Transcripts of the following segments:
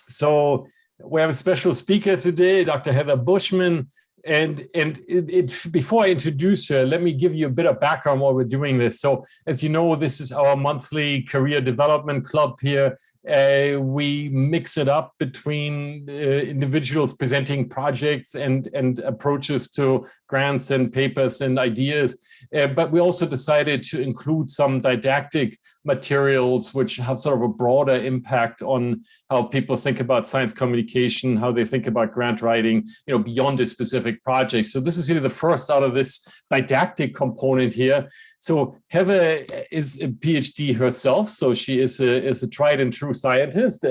So we have a special speaker today, Dr. Heather Bushman. And before I introduce her, let me give you a bit of background while we're doing this. So as you know, this is our monthly career development club here. We mix it up between individuals presenting projects and approaches to grants and papers and ideas. But we also decided to include some didactic materials which have sort of a broader impact on how people think about science communication, how they think about grant writing, beyond a specific project. So this is really the first out of this didactic component here. So Heather is a PhD herself, so she is a tried and true scientist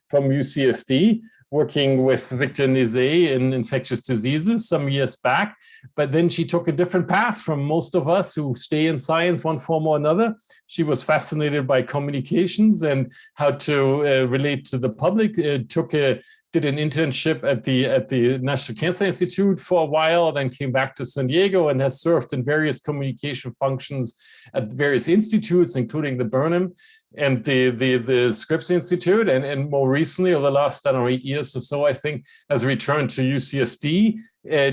from UCSD, working with Victor Nizet in infectious diseases some years back. But then she took a different path from most of us who stay in science one form or another. She was fascinated by communications and how to relate to the public. Did an internship at the National Cancer Institute for a while, then came back to San Diego and has served in various communication functions at various institutes, including the Burnham and the Scripps Institute, and more recently, over the last 7 or 8 years or so, I think, has returned to UCSD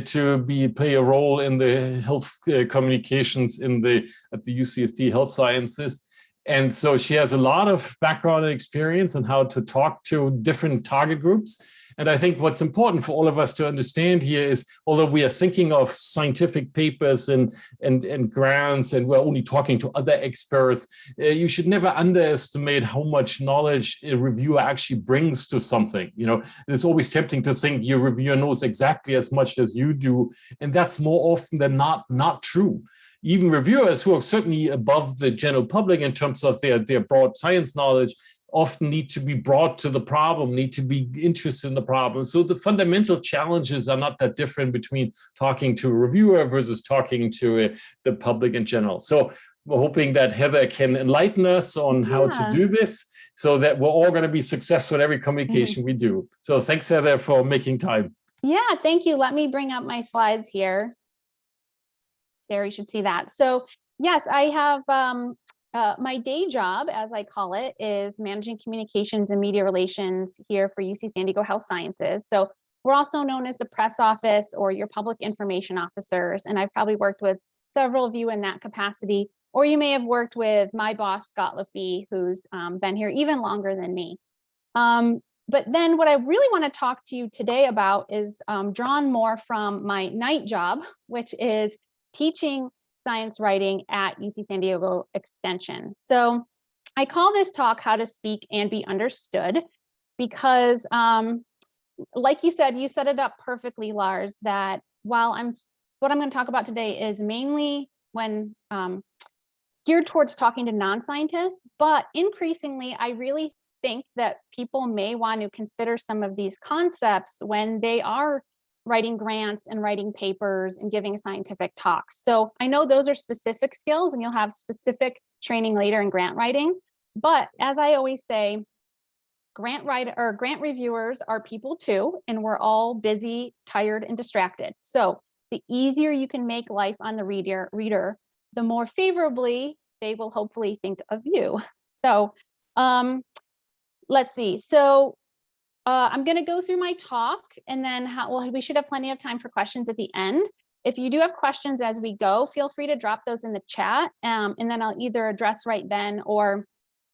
to play a role in the health communications at the UCSD Health Sciences. And so she has a lot of background and experience on how to talk to different target groups. And I think what's important for all of us to understand here is, although we are thinking of scientific papers and grants, and we're only talking to other experts, you should never underestimate how much knowledge a reviewer actually brings to something. It's always tempting to think your reviewer knows exactly as much as you do, and that's more often than not true. Even reviewers who are certainly above the general public in terms of their broad science knowledge often need to be brought to the problem, need to be interested in the problem. So the fundamental challenges are not that different between talking to a reviewer versus talking to the public in general. So we're hoping that Heather can enlighten us on how to do this so that we're all going to be successful in every communication we do. So thanks, Heather, for making time. Yeah, thank you. Let me bring up my slides here. There, you should see that. So yes, I have my day job, as I call it, is managing communications and media relations here for UC San Diego Health Sciences. So we're also known as the press office or your public information officers. And I've probably worked with several of you in that capacity, or you may have worked with my boss, Scott Lafee, who's been here even longer than me. But then what I really want to talk to you today about is drawn more from my night job, which is teaching science writing at UC San Diego Extension. So I call this talk How to Speak and Be Understood, because like you said it up perfectly, Lars, that while what I'm going to talk about today is mainly when geared towards talking to non-scientists, but increasingly, I really think that people may want to consider some of these concepts when they are writing grants and writing papers and giving scientific talks. So I know those are specific skills and you'll have specific training later in grant writing. But as I always say, grant reviewers are people too, and we're all busy, tired, and distracted. So the easier you can make life on the reader, the more favorably they will hopefully think of you. So let's see. So I'm going to go through my talk, and then we should have plenty of time for questions at the end. If you do have questions as we go, feel free to drop those in the chat, and then I'll either address right then, or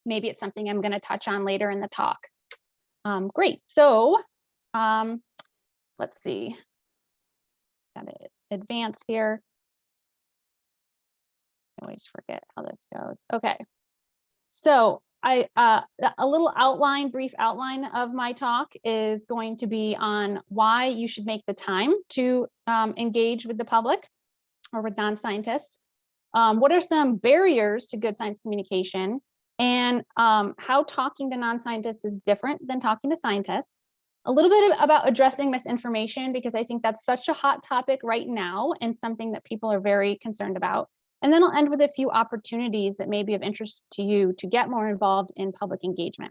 maybe it's something I'm going to touch on later in the talk. Great. So let's see. Got to advance here. I always forget how this goes. Okay. So a little brief outline of my talk is going to be on why you should make the time to engage with the public or with non-scientists. What are some barriers to good science communication, and how talking to non-scientists is different than talking to scientists. A little bit about addressing misinformation, because I think that's such a hot topic right now and something that people are very concerned about. And then I'll end with a few opportunities that may be of interest to you to get more involved in public engagement.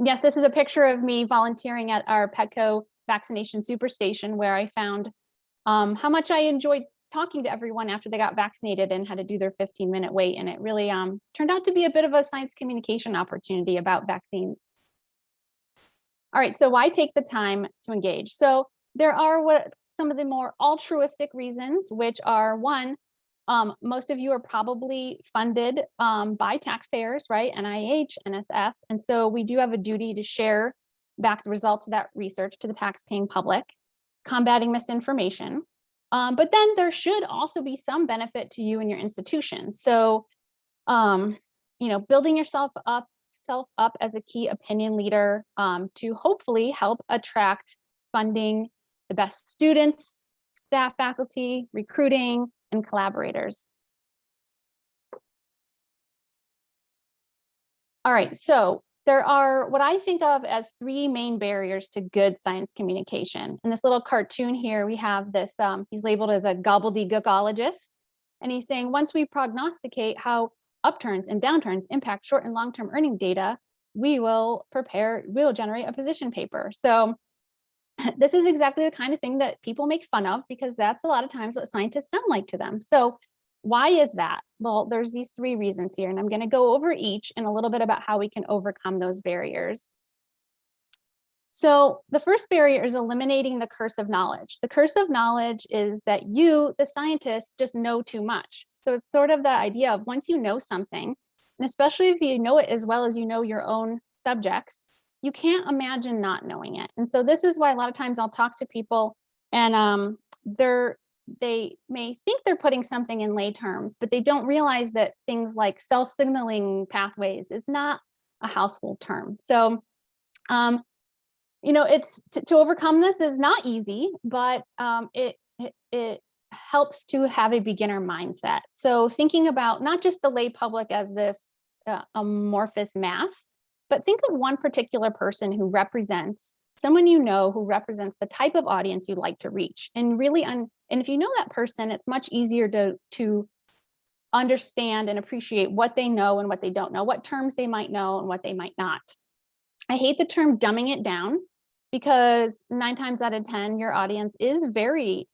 Yes, this is a picture of me volunteering at our Petco vaccination superstation, where I found how much I enjoyed talking to everyone after they got vaccinated and had to do their 15-minute wait. And it really turned out to be a bit of a science communication opportunity about vaccines. All right, so why take the time to engage? So there are some of the more altruistic reasons, which are one, most of you are probably funded by taxpayers, right? NIH, NSF. And so we do have a duty to share back the results of that research to the tax-paying public, combating misinformation. But then there should also be some benefit to you and your institution. So, building yourself up as a key opinion leader to hopefully help attract funding, the best students, staff, faculty, recruiting, and collaborators. All right, so there are what I think of as 3 main barriers to good science communication. In this little cartoon here, we have this, he's labeled as a gobbledygookologist, and he's saying once we prognosticate how upturns and downturns impact short and long-term earning data, we'll generate a position paper. So this is exactly the kind of thing that people make fun of, because that's a lot of times what scientists sound like to them. So why is that? Well, there's these 3 reasons here, and I'm going to go over each and a little bit about how we can overcome those barriers. So the first barrier is eliminating the curse of knowledge. The curse of knowledge is that you, the scientist, just know too much. So it's sort of the idea of once you know something, and especially if you know it as well as you know your own subjects, you can't imagine not knowing it. And so this is why a lot of times I'll talk to people and they may think they're putting something in lay terms, but they don't realize that things like cell signaling pathways is not a household term. So, it's to overcome this is not easy, but it helps to have a beginner mindset. So thinking about not just the lay public as this amorphous mass, but think of one particular person who represents someone who represents the type of audience you'd like to reach. And really, and if you know that person, it's much easier to understand and appreciate what they know and what they don't know, what terms they might know and what they might not. I hate the term dumbing it down, because 9 times out of 10, your audience is very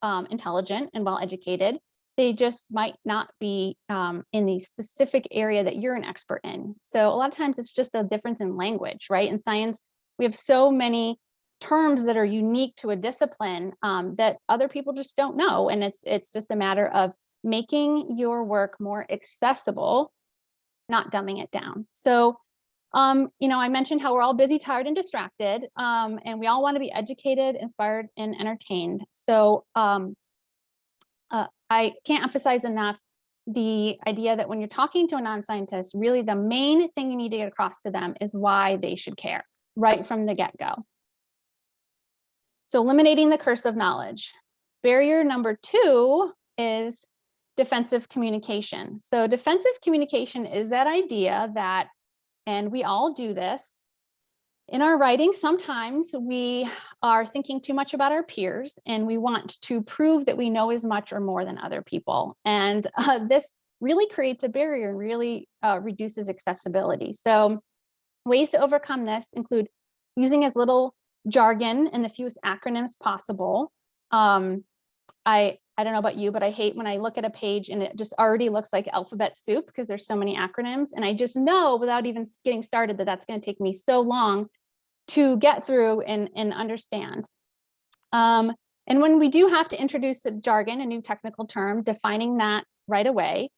intelligent and well-educated. They just might not be in the specific area that you're an expert in. So a lot of times it's just a difference in language, right? In science, we have so many terms that are unique to a discipline that other people just don't know. And it's just a matter of making your work more accessible, not dumbing it down. So, I mentioned how we're all busy, tired, and distracted, and we all want to be educated, inspired, and entertained. So I can't emphasize enough the idea that when you're talking to a non-scientist, really the main thing you need to get across to them is why they should care right from the get-go. So eliminating the curse of knowledge. Barrier number 2 is defensive communication. So defensive communication is that idea that, and we all do this, in our writing, sometimes we are thinking too much about our peers and we want to prove that we know as much or more than other people. And this really creates a barrier and really reduces accessibility. So ways to overcome this include using as little jargon and the fewest acronyms possible. I don't know about you, but I hate when I look at a page and it just already looks like alphabet soup because there's so many acronyms. And I just know without even getting started that that's going to take me so long to get through and understand. And when we do have to introduce a jargon, a new technical term, defining that right away,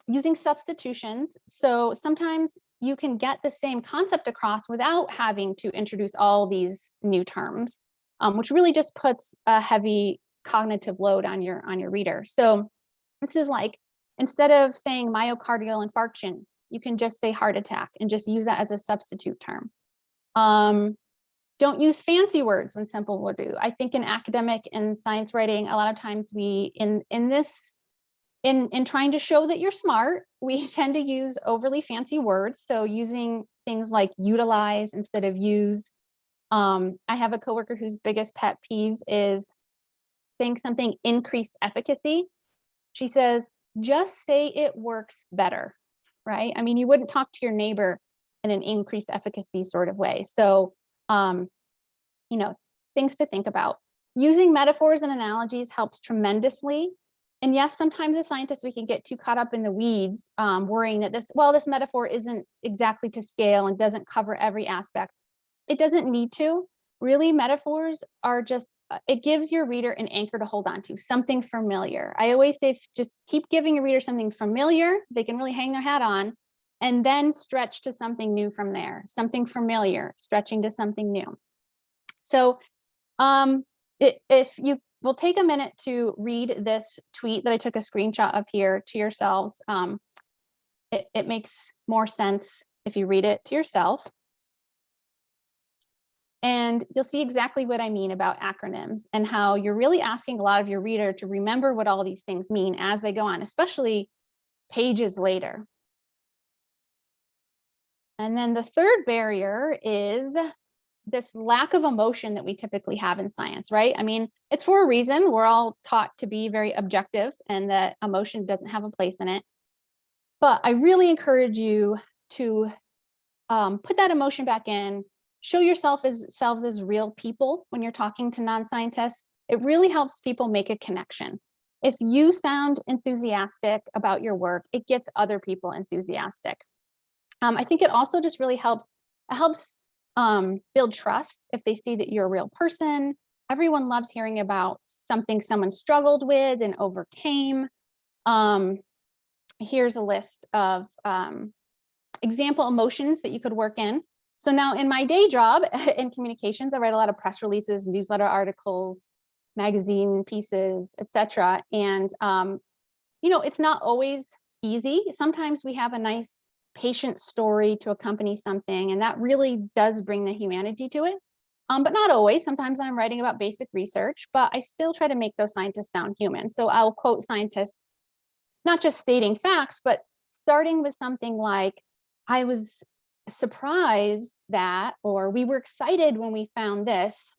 using substitutions. So sometimes you can get the same concept across without having to introduce all these new terms, which really just puts a heavy cognitive load on your reader. So this is like, instead of saying myocardial infarction, you can just say heart attack and just use that as a substitute term. Don't use fancy words when simple will do. I think in academic and science writing, a lot of times we, in trying to show that you're smart, we tend to use overly fancy words. So using things like utilize instead of use. I have a coworker whose biggest pet peeve is saying something increased efficacy. She says, just say it works better, right? I mean, you wouldn't talk to your neighbor in an increased efficacy sort of way. So, things to think about. Using metaphors and analogies helps tremendously. And yes, sometimes as scientists, we can get too caught up in the weeds, worrying that this metaphor isn't exactly to scale and doesn't cover every aspect. It doesn't need to. Really, metaphors are just, it gives your reader an anchor to hold on to, something familiar. I always say, just keep giving your reader something familiar they can really hang their hat on, and then stretch to something new from there, something familiar, stretching to something new. So if you will take a minute to read this tweet that I took a screenshot of here to yourselves, it makes more sense if you read it to yourself. And you'll see exactly what I mean about acronyms and how you're really asking a lot of your reader to remember what all these things mean as they go on, especially pages later. And then the third barrier is this lack of emotion that we typically have in science, right? I mean, it's for a reason. We're all taught to be very objective and that emotion doesn't have a place in it. But I really encourage you to put that emotion back in, show yourselves as real people when you're talking to non-scientists. It really helps people make a connection. If you sound enthusiastic about your work, it gets other people enthusiastic. I think it also just really helps build trust if they see that you're a real person. Everyone loves hearing about something someone struggled with and overcame. Here's a list of example emotions that you could work in. So now in my day job in communications, I write a lot of press releases, newsletter articles, magazine pieces, etc. And it's not always easy. Sometimes we have a nice patient story to accompany something, and that really does bring the humanity to it. But not always. Sometimes I'm writing about basic research, but I still try to make those scientists sound human. So I'll quote scientists, not just stating facts, but starting with something like, I was surprised that, or we were excited when we found this.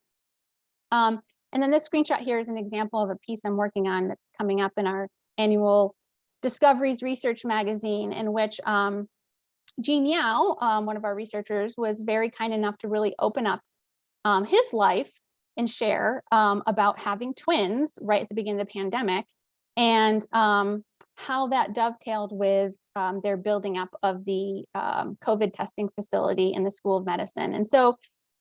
And then this screenshot here is an example of a piece I'm working on that's coming up in our annual Discoveries Research magazine, in which Gene Yao, one of our researchers, was very kind enough to really open up his life and share about having twins right at the beginning of the pandemic, and how that dovetailed with their building up of the COVID testing facility in the School of Medicine. And so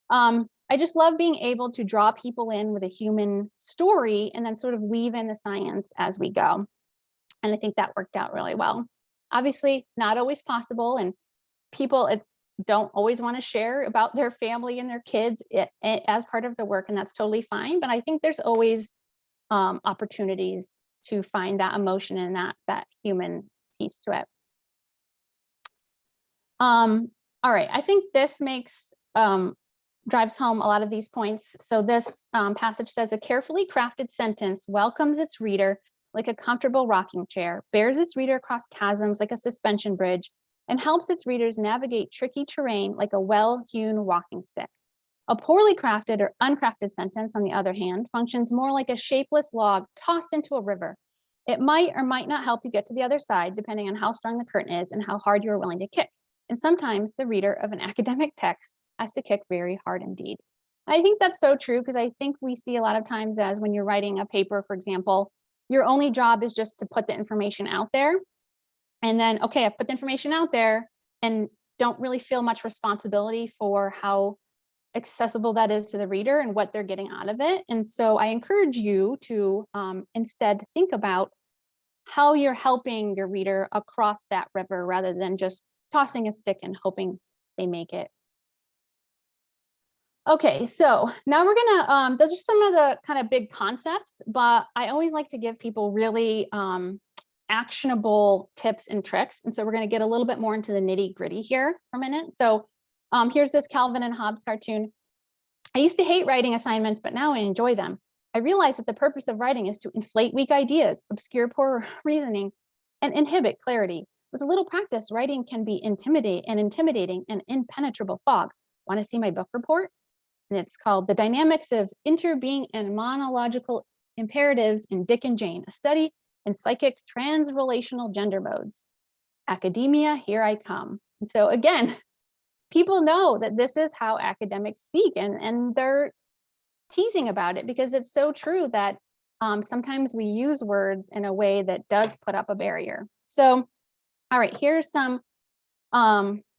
I just love being able to draw people in with a human story and then sort of weave in the science as we go. And I think that worked out really well. Obviously, not always possible, and people don't always want to share about their family and their kids as part of the work, and that's totally fine. But I think there's always opportunities to find that emotion and that human piece to it. All right, I think this drives home a lot of these points. So this passage says, a carefully crafted sentence welcomes its reader like a comfortable rocking chair, bears its reader across chasms like a suspension bridge, and helps its readers navigate tricky terrain like a well-hewn walking stick. A poorly crafted or uncrafted sentence, on the other hand, functions more like a shapeless log tossed into a river. It might or might not help you get to the other side, depending on how strong the current is and how hard you are willing to kick. And sometimes the reader of an academic text has to kick very hard indeed. I think that's so true, because I think we see a lot of times as when you're writing a paper, for example, your only job is just to put the information out there. And then, okay, I put the information out there and don't really feel much responsibility for how accessible that is to the reader and what they're getting out of it. And so I encourage you to instead think about how you're helping your reader across that river rather than just tossing a stick and hoping they make it. Okay, so now we're gonna, those are some of the kind of big concepts, but I always like to give people really actionable tips and tricks. And so we're gonna get a little bit more into the nitty gritty here for a minute. So here's this Calvin and Hobbes cartoon. I used to hate writing assignments, but now I enjoy them. I realize that the purpose of writing is to inflate weak ideas, obscure poor reasoning, and inhibit clarity. With a little practice, writing can be intimidating and impenetrable fog. Want to see my book report? And it's called The Dynamics of Interbeing and Monological Imperatives in Dick and Jane, a study in psychic transrelational gender modes. Academia, here I come. And so again, people know that this is how academics speak, and they're teasing about it because it's so true that sometimes we use words in a way that does put up a barrier. So, all right, here's some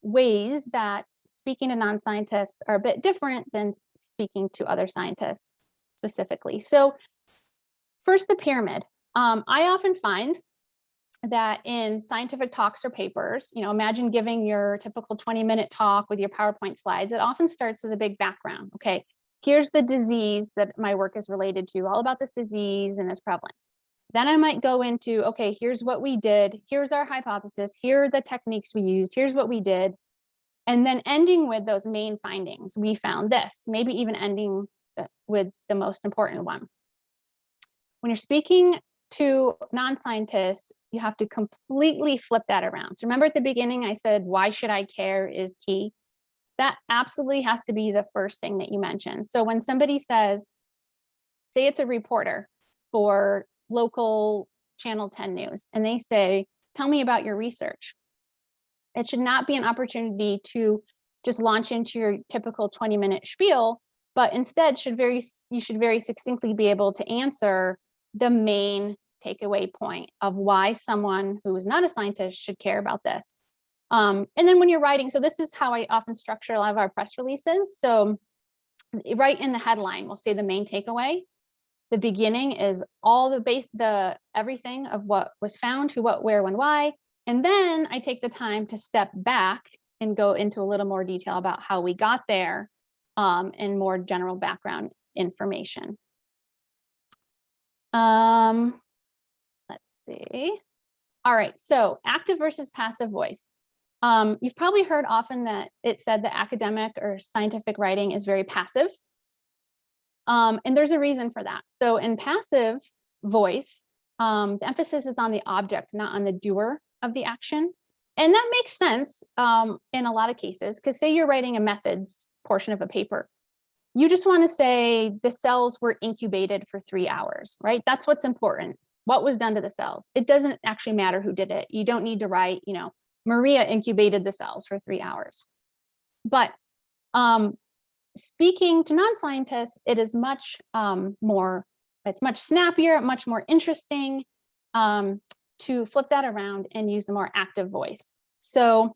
ways that speaking to non-scientists are a bit different than speaking to other scientists specifically. So first, the pyramid. I often find that in scientific talks or papers, imagine giving your typical 20-minute talk with your PowerPoint slides. It often starts with a big background. Okay, here's the disease that my work is related to, all about this disease and its prevalence. Then I might go into, okay, here's what we did, here's our hypothesis, here are the techniques we used, here's what we did, and then ending with those main findings. We found this, maybe even ending with the most important one. When you're speaking to non-scientists, you have to completely flip that around. So remember at the beginning, I said, why should I care is key. That absolutely has to be the first thing that you mention. So when somebody says, say it's a reporter for local Channel 10 News, and they say, tell me about your research. It should not be an opportunity to just launch into your typical 20-minute spiel, but instead you should very succinctly be able to answer the main takeaway point of why someone who is not a scientist should care about this. And then when you're writing, so this is how I often structure a lot of our press releases. So right in the headline, we'll say the main takeaway. The beginning is all the everything of what was found, who, what, where, when, why. And then I take the time to step back and go into a little more detail about how we got there and more general background information. Let's see. All right, so active versus passive voice. You've probably heard often that it said that academic or scientific writing is very passive. And there's a reason for that. So in passive voice, the emphasis is on the object, not on the doer of the action. And that makes sense in a lot of cases, because say you're writing a methods portion of a paper. You just want to say the cells were incubated for 3 hours, right? That's what's important. What was done to the cells? It doesn't actually matter who did it. You don't need to write, Maria incubated the cells for 3 hours. But speaking to non-scientists, it is much it's much snappier, much more interesting to flip that around and use the more active voice. So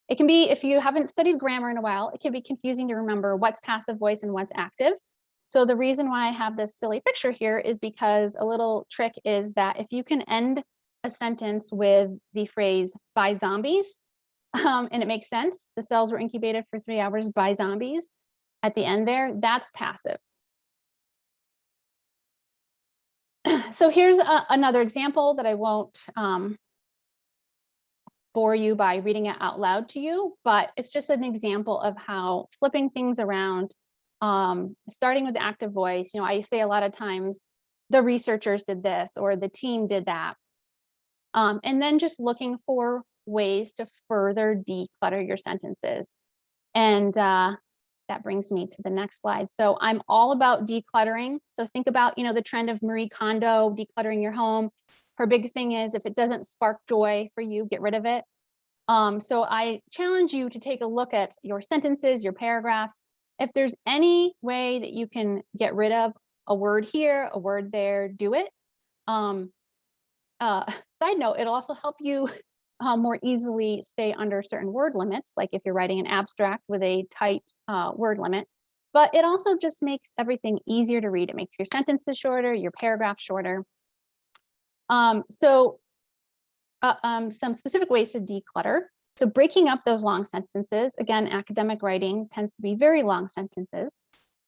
it can be, if you haven't studied grammar in a while, it can be confusing to remember what's passive voice and what's active. So the reason why I have this silly picture here is because a little trick is that if you can end a sentence with the phrase by zombies, and it makes sense, the cells were incubated for 3 hours by zombies at the end there, that's passive. So here's another example that I won't bore you by reading it out loud to you, but it's just an example of how flipping things around, starting with the active voice, I say a lot of times the researchers did this or the team did that. And then just looking for ways to further declutter your sentences. And that brings me to the next slide. So I'm all about decluttering. So think about, the trend of Marie Kondo, decluttering your home. Her big thing is if it doesn't spark joy for you, get rid of it. So I challenge you to take a look at your sentences, your paragraphs. If there's any way that you can get rid of a word here, a word there, do it. Side note, it'll also help you more easily stay under certain word limits, like if you're writing an abstract with a tight word limit. But it also just makes everything easier to read. It makes your sentences shorter, your paragraphs shorter. Some specific ways to declutter. So breaking up those long sentences. Again, academic writing tends to be very long sentences.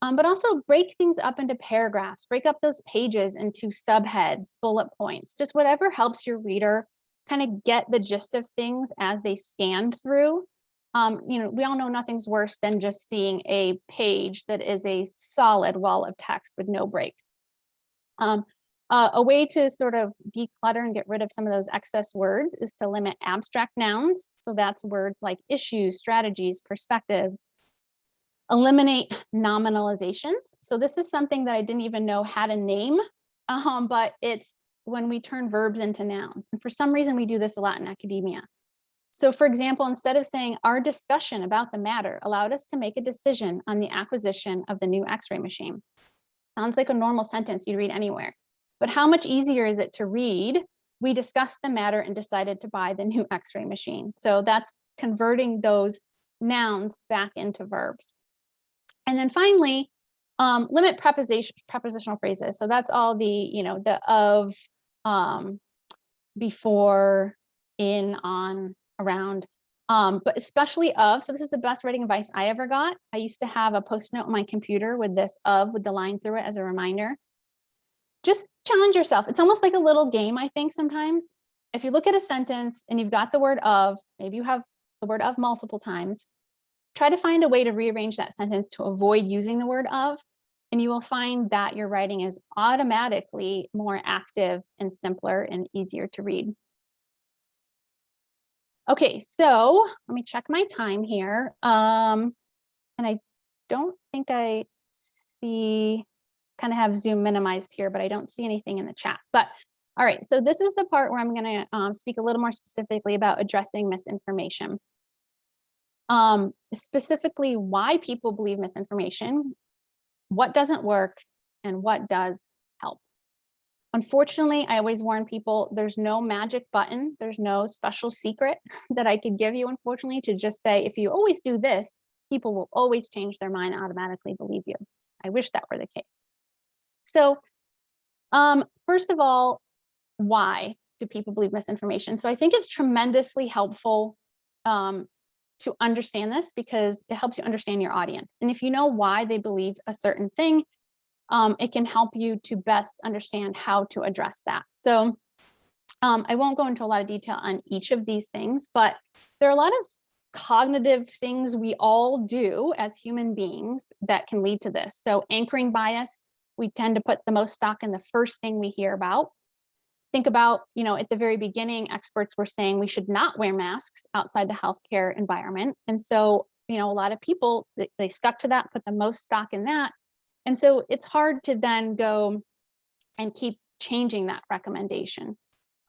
But also break things up into paragraphs, break up those pages into subheads, bullet points, just whatever helps your reader kind of get the gist of things as they scan through. We all know nothing's worse than just seeing a page that is a solid wall of text with no breaks. A way to sort of declutter and get rid of some of those excess words is to limit abstract nouns. So that's words like issues, strategies, perspectives. Eliminate nominalizations. So this is something that I didn't even know had a name, but it's when we turn verbs into nouns. And for some reason, we do this a lot in academia. So for example, instead of saying our discussion about the matter allowed us to make a decision on the acquisition of the new X-ray machine. Sounds like a normal sentence you'd read anywhere, but how much easier is it to read? We discussed the matter and decided to buy the new X-ray machine. So that's converting those nouns back into verbs. And then finally, limit prepositional phrases. So that's all the, the of, before, in, on, around, but especially of. So this is the best writing advice I ever got. I used to have a post-it note on my computer with this of with the line through it as a reminder. Just challenge yourself. It's almost like a little game, I think, sometimes. If you look at a sentence and you've got the word of, maybe you have the word of multiple times, try to find a way to rearrange that sentence to avoid using the word of, and you will find that your writing is automatically more active and simpler and easier to read. Okay, so let me check my time here. And I don't think I see, kind of have Zoom minimized here, but I don't see anything in the chat. But all right, so this is the part where I'm going to speak a little more specifically about addressing misinformation. Specifically why people believe misinformation, what doesn't work, and what does help. Unfortunately, I always warn people, there's no magic button, there's no special secret that I could give you, unfortunately, to just say, if you always do this, people will always change their mind and automatically believe you. I wish that were the case. So first of all, why do people believe misinformation? So I think it's tremendously helpful to understand this because it helps you understand your audience. And if you know why they believe a certain thing, it can help you to best understand how to address that. So I won't go into a lot of detail on each of these things, but there are a lot of cognitive things we all do as human beings that can lead to this. So anchoring bias, we tend to put the most stock in the first thing we hear about. Think about, at the very beginning, experts were saying we should not wear masks outside the healthcare environment. And so, a lot of people, they stuck to that, put the most stock in that. And so it's hard to then go and keep changing that recommendation.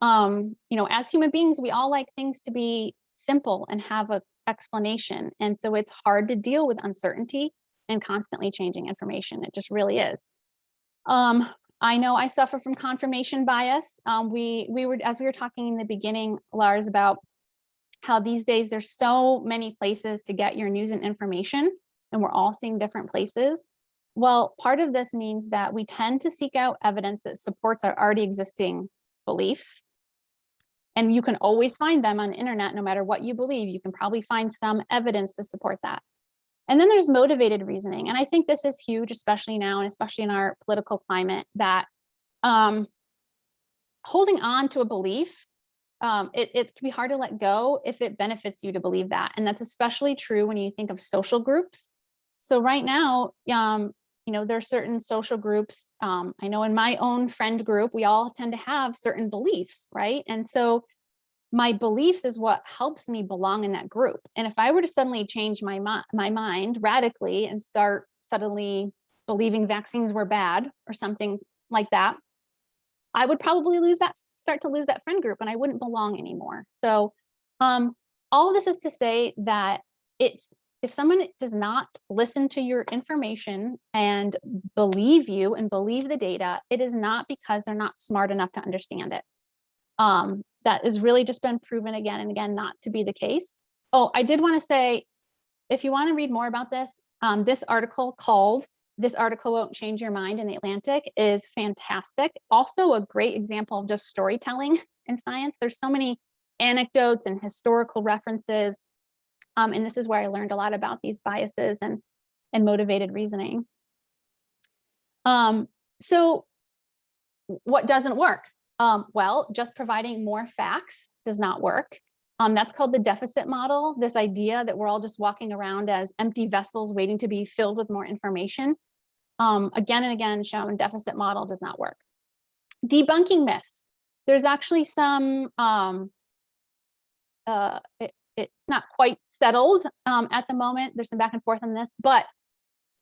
As human beings, we all like things to be simple and have an explanation. And so it's hard to deal with uncertainty and constantly changing information. It just really is. I know I suffer from confirmation bias. We were, as we were talking in the beginning, Lars, about how these days there's so many places to get your news and information, and we're all seeing different places. Well, part of this means that we tend to seek out evidence that supports our already existing beliefs. And you can always find them on the internet, no matter what you believe. You can probably find some evidence to support that. And then there's motivated reasoning. And I think this is huge, especially now, and especially in our political climate, that holding on to a belief, it can be hard to let go if it benefits you to believe that. And that's especially true when you think of social groups. So right now, there are certain social groups. I know in my own friend group, we all tend to have certain beliefs, right? And so my beliefs is what helps me belong in that group. And if I were to suddenly change my mind radically and start suddenly believing vaccines were bad or something like that, I would probably start to lose that friend group, and I wouldn't belong anymore. So all of this is to say that if someone does not listen to your information and believe you and believe the data, it is not because they're not smart enough to understand it. That has really just been proven again and again not to be the case. Oh, I did want to say, if you want to read more about this, this article called "This Article Won't Change Your Mind" in The Atlantic is fantastic. Also a great example of just storytelling in science. There's so many anecdotes and historical references. And this is where I learned a lot about these biases and motivated reasoning. So what doesn't work? Well, just providing more facts does not work. That's called the deficit model, this idea that we're all just walking around as empty vessels waiting to be filled with more information. Again and again shown, deficit model does not work. Debunking myths. There's actually some, it's not quite settled at the moment. There's some back and forth on this, but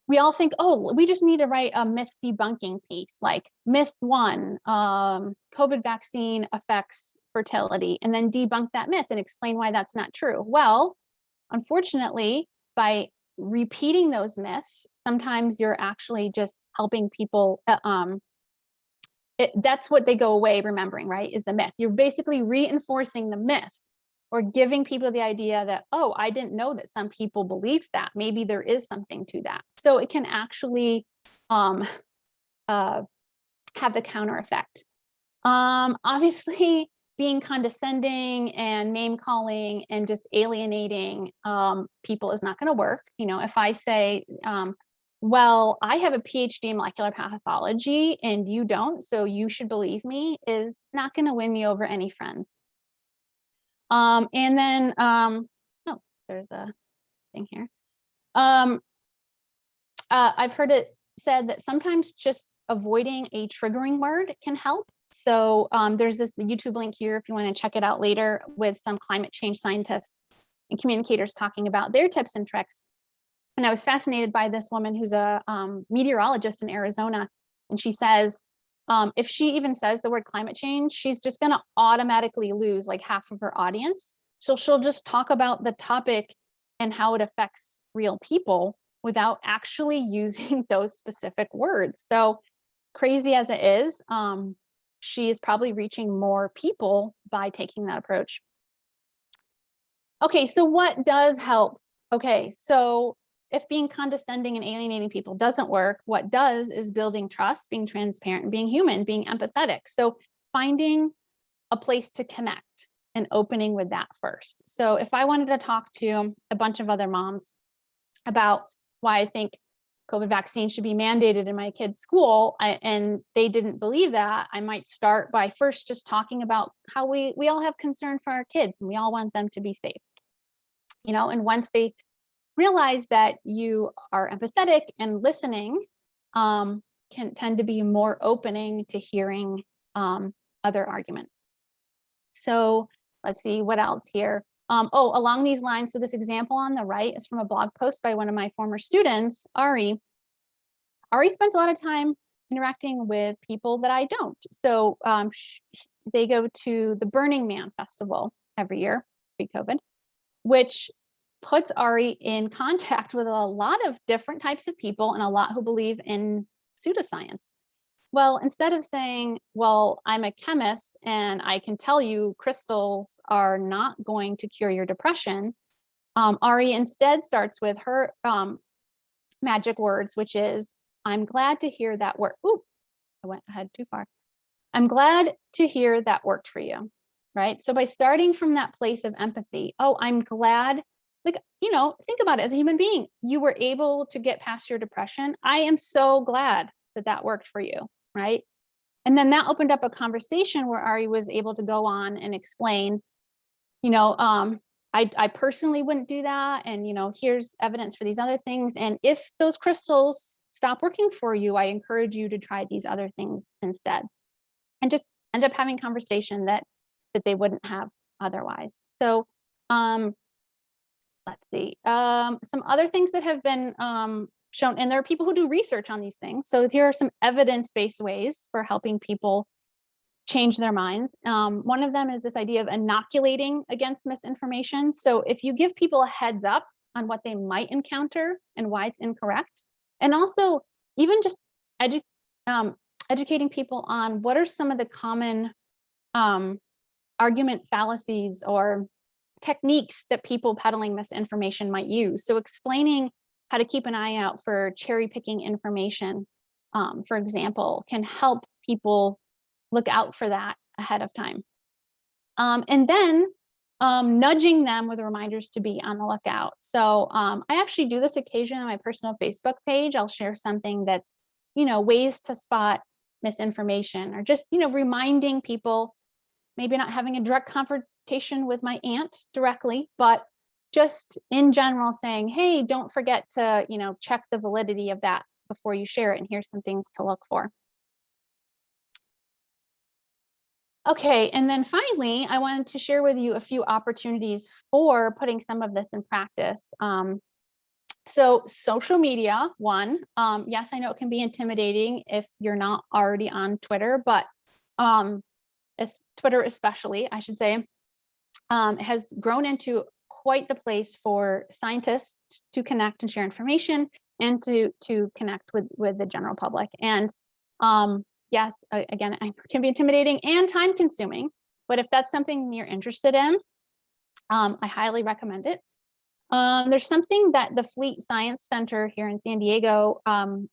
we all think, oh, we just need to write a myth debunking piece, like myth 1, COVID vaccine affects fertility, and then debunk that myth and explain why that's not true. Well, unfortunately, by repeating those myths, sometimes you're actually just helping people. That's what they go away remembering, right? Is the myth. You're basically reinforcing the myth or giving people the idea that, oh, I didn't know that some people believed that. Maybe there is something to that. So it can actually have the counter effect. Obviously, being condescending and name calling and just alienating people is not going to work. You know, if I say, well, I have a PhD in molecular pathology and you don't, so you should believe me, is not going to win me over any friends. And then, oh, there's a thing here. I've heard it said that sometimes just avoiding a triggering word can help. So there's this YouTube link here if you want to check it out later with some climate change scientists and communicators talking about their tips and tricks. And I was fascinated by this woman who's a meteorologist in Arizona. And she says, if she even says the word climate change, she's just going to automatically lose like half of her audience. So she'll just talk about the topic and how it affects real people without actually using those specific words. So crazy as it is, she is probably reaching more people by taking that approach. Okay, so what does help? Okay, so if being condescending and alienating people doesn't work, what does is building trust, being transparent, and being human, being empathetic. So finding a place to connect and opening with that first. So if I wanted to talk to a bunch of other moms about why I think COVID vaccine should be mandated in my kids' school, and they didn't believe that, I might start by first just talking about how we all have concern for our kids and we all want them to be safe. You know, and once they realize that you are empathetic and listening, can tend to be more opening to hearing other arguments. So let's see what else here. Along these lines, so this example on the right is from a blog post by one of my former students, Ari. Ari spends a lot of time interacting with people that I don't. So they go to the Burning Man Festival every year, pre-COVID, which puts Ari in contact with a lot of different types of people and a lot who believe in pseudoscience. Well, instead of saying, well, I'm a chemist and I can tell you crystals are not going to cure your depression, Ari instead starts with her magic words, which is, I'm glad to hear that work. Ooh, I went ahead too far. I'm glad to hear that worked for you, right? So by starting from that place of empathy, oh, I'm glad, like, you know, think about it as a human being. You were able to get past your depression. I am so glad that that worked for you, right? And then that opened up a conversation where Ari was able to go on and explain, you know, I personally wouldn't do that. And, you know, here's evidence for these other things. And if those crystals stop working for you, I encourage you to try these other things instead. And just end up having conversation that they wouldn't have otherwise. So let's see, some other things that have been shown, and there are people who do research on these things. So here are some evidence-based ways for helping people change their minds. One of them is this idea of inoculating against misinformation. So if you give people a heads up on what they might encounter and why it's incorrect, and also even just educating people on what are some of the common argument fallacies or techniques that people peddling misinformation might use. So explaining how to keep an eye out for cherry picking information, for example, can help people look out for that ahead of time. And then nudging them with reminders to be on the lookout. So I actually do this occasionally on my personal Facebook page. I'll share something that's, you know, ways to spot misinformation, or just, you know, reminding people, maybe not having a direct confrontation with my aunt directly, but just in general saying, hey, don't forget to, you know, check the validity of that before you share it. And here's some things to look for. Okay, and then finally, I wanted to share with you a few opportunities for putting some of this in practice. So social media, one, yes, I know it can be intimidating if you're not already on Twitter, but Twitter especially, I should say, has grown into quite the place for scientists to connect and share information and to connect with the general public. And yes, again, it can be intimidating and time consuming, but if that's something you're interested in, I highly recommend it. There's something that the Fleet Science Center here in San Diego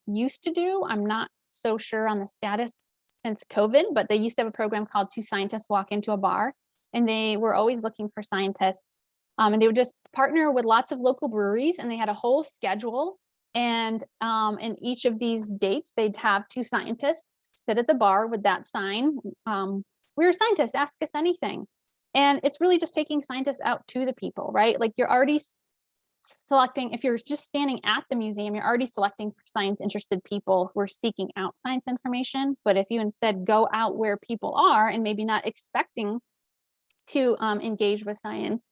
used to do. I'm not so sure on the status since COVID, but they used to have a program called Two Scientists Walk Into a Bar, and they were always looking for scientists. And they would just partner with lots of local breweries, and they had a whole schedule. And in each of these dates, they'd have two scientists sit at the bar with that sign. We're scientists, ask us anything. And it's really just taking scientists out to the people, right? Like you're already selecting, if you're just standing at the museum, you're already selecting for science interested people who are seeking out science information. But if you instead go out where people are and maybe not expecting to engage with science,